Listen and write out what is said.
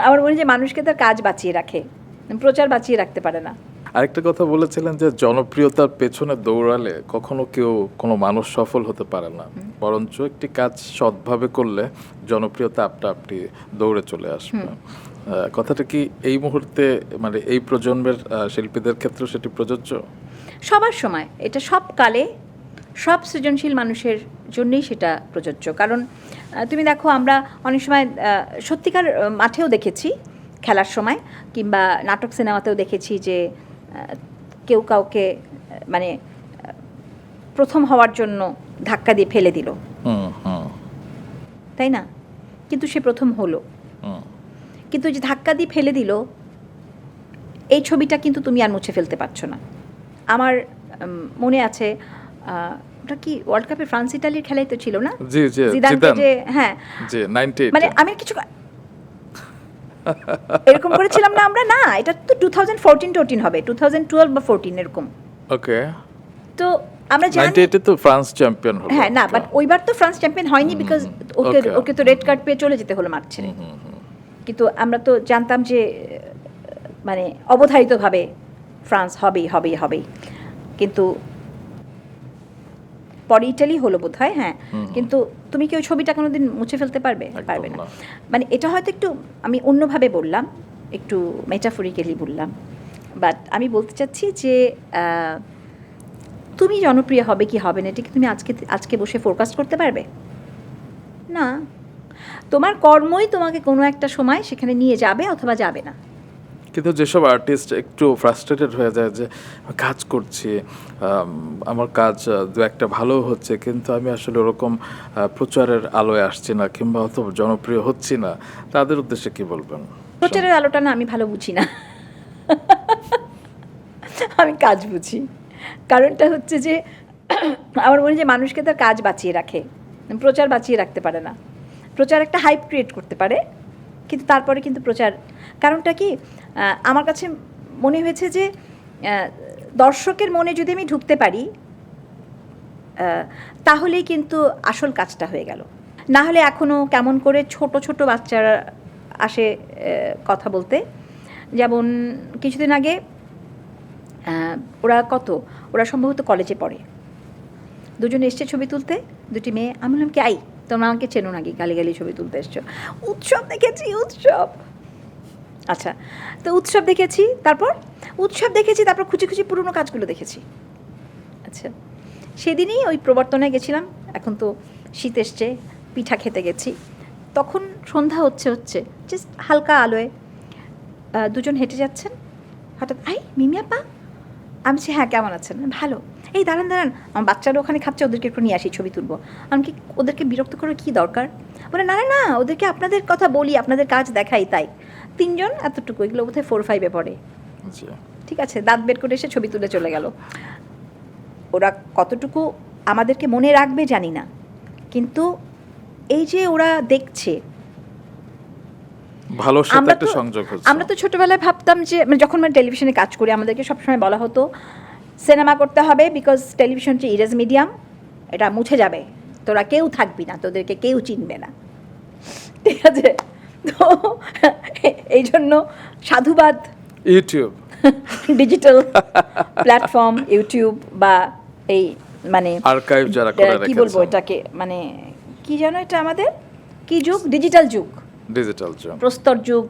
আমার মনে হয় যে মানুষকে তার কাজ বাঁচিয়ে রাখে, প্রচার বাঁচিয়ে রাখতে পারে না। আরেকটা কথা বলেছিলেন যে জনপ্রিয়তার পেছনে দৌড়ালে কখনো কেউ কোনো মানুষ সফল হতে পারে না, বরঞ্চ একটি কাজ সৎভাবে করলে জনপ্রিয়তা আপনা আপনি দৌড়ে চলে আসবে। কথাটা কি এই মুহূর্তে মানে এই প্রজন্মের শিল্পীদের ক্ষেত্রেও সেটি প্রযোজ্য? সবার সময় এটা, সব কালে সব সৃজনশীল মানুষের জন্যই সেটা প্রযোজ্য। কারণ তুমি দেখো, আমরা অনেক সময় সত্যিকার মাঠেও দেখেছি, খেলার সময় কিংবা নাটক সিনেমাতেও দেখেছি যে কেউ কাউকে মানে প্রথম হওয়ার জন্য ধাক্কা দিয়ে ফেলে দিল, তাই না? কিন্তু সে প্রথম হলো। কিন্তু যে ধাক্কা দিয়ে ফেলে দিল, এই ছবিটা কিন্তু তুমি আর মুছে ফেলতে পারছো না। আমার মনে আছে, ওটা কি ওয়ার্ল্ড কাপে ফ্রান্স ইতালির খেলাই তো ছিল না? জি জি, জিদানকে যে, হ্যাঁ জি 98, মানে আমি কিছু এরকম করেছিলাম না আমরা? না, এটা তো 2014-14 হবে, 2012 বা 14 এরকম। ওকে, তো আমরা জানি 98 তো ফ্রান্স চ্যাম্পিয়ন হলো। হ্যাঁ, না, বাট ওইবার তো ফ্রান্স চ্যাম্পিয়ন হয়নি, বিকজ ওকে তো রেড কার্ড পেয়ে চলে যেতে হলো মাঠ ছেড়ে। কিন্তু আমরা তো জানতাম যে মানে অবধারিতভাবে ফ্রান্স হবেই। কিন্তু পরে ইটালি হলো বোধ হয়, হ্যাঁ। কিন্তু তুমি কি ওই ছবিটা কোনোদিন মুছে ফেলতে পারবে? পারবে না। মানে এটা হয়তো একটু আমি অন্যভাবে বললাম, একটু মেটাফরিক্যালি বললাম, বাট আমি বলতে চাচ্ছি যে তুমি জনপ্রিয় হবে কি হবে না, এটা কি তুমি আজকে বসে ফোরকাস্ট করতে পারবে? না, তোমার কর্মই তোমাকে কোনো একটা সময় সেখানে নিয়ে যাবে অথবা যাবে না। কিন্তু যেসব আর্টিস্ট একটু ফ্রাস্ট্রেটেড হয়ে যায় যে কাজ করছি, আমার কাজ দু একটা ভালো হচ্ছে, কিন্তু আমি আসলে ওরকম প্রচারের আলোয় আসছি না কিংবা অত জনপ্রিয় হচ্ছি না, তাদের উদ্দেশ্যে কি বলবেন? প্রচারের আলোটা না আমি ভালো বুঝি না, আমি কাজ বুঝি। কারণটা হচ্ছে যে আমার মনে হয় যে মানুষকে তার কাজ বাঁচিয়ে রাখে, প্রচার বাঁচিয়ে রাখতে পারে না। প্রচার একটা হাইপ ক্রিয়েট করতে পারে, কিন্তু তারপরে কিন্তু প্রচার, কারণটা কি আমার কাছে মনে হয়েছে যে দর্শকের মনে যদি আমি ঢুকতে পারি তাহলেই কিন্তু আসল কাজটা হয়ে গেল। না হলে এখনও কেমন করে ছোট ছোট বাচ্চারা আসে কথা বলতে। যেমন কিছুদিন আগে ওরা সম্ভবত কলেজে পড়ে, দুজন এসছে ছবি তুলতে, দুটি মেয়ে। আমি বললাম কি, আই তোমরা আমাকে চেনো নাকি, গালি ছবি তুলতে এসছো? উৎসব দেখেছি, উৎসব। আচ্ছা, তো উৎসব দেখেছি, তারপর খুঁজি পুরনো কাজগুলো দেখেছি। আচ্ছা, সেদিনই ওই প্রবর্তনে গেছিলাম, এখন তো শীত এসছে, পিঠা খেতে গেছি। তখন সন্ধ্যা হচ্ছে জাস্ট হালকা আলোয় দুজন হেঁটে যাচ্ছেন, হঠাৎ আই মিমি আপা। আমি বলছি হ্যাঁ, কেমন আছেন? ভালো। এই দাঁড়ান, আমার বাচ্চারা ওখানে খাচ্ছে, ওদেরকে একটু নিয়ে আসি, ছবি তুলবো। আমি কি ওদেরকে বিরক্ত করার কী দরকার? বলে না, ওদেরকে আপনাদের কথা বলি, আপনাদের কাজ দেখাই, তাই। তিনজন এতটুকু, এগুলো বোধহয় 4-5-এ পড়ে। ঠিক আছে, দাঁত বের করে এসে ছবি তুলে চলে গেল। ওরা কতটুকু আমাদেরকে মনে রাখবে জানি না, কিন্তু এই যে ওরা দেখছে, ভালোর সাথে একটা সংযোগ হচ্ছে। আমরা তো ছোটবেলায় ভাবতাম যে মানে যখন আমরা টেলিভিশনে কাজ করি, আমাদেরকে সবসময় বলা হতো সিনেমা করতে হবে, বিকজ টেলিভিশন হচ্ছে ইরেজ মিডিয়াম, এটা মুছে যাবে, তোরা কেউ থাকবি না, তোদেরকে কেউ চিনবে না। ঠিক আছে, তো এই জন্য সাধুবাদ ইউটিউব, ডিজিটাল প্ল্যাটফর্ম, ইউটিউব বা এই মানে আর্কাইভ যারা করে রেখেছে, কি বলবো এটাকে, মানে কি জানো এটা আমাদের কি যুগ, ডিজিটাল যুগ, ডিজিটাল যুগ, প্রস্তর যুগ,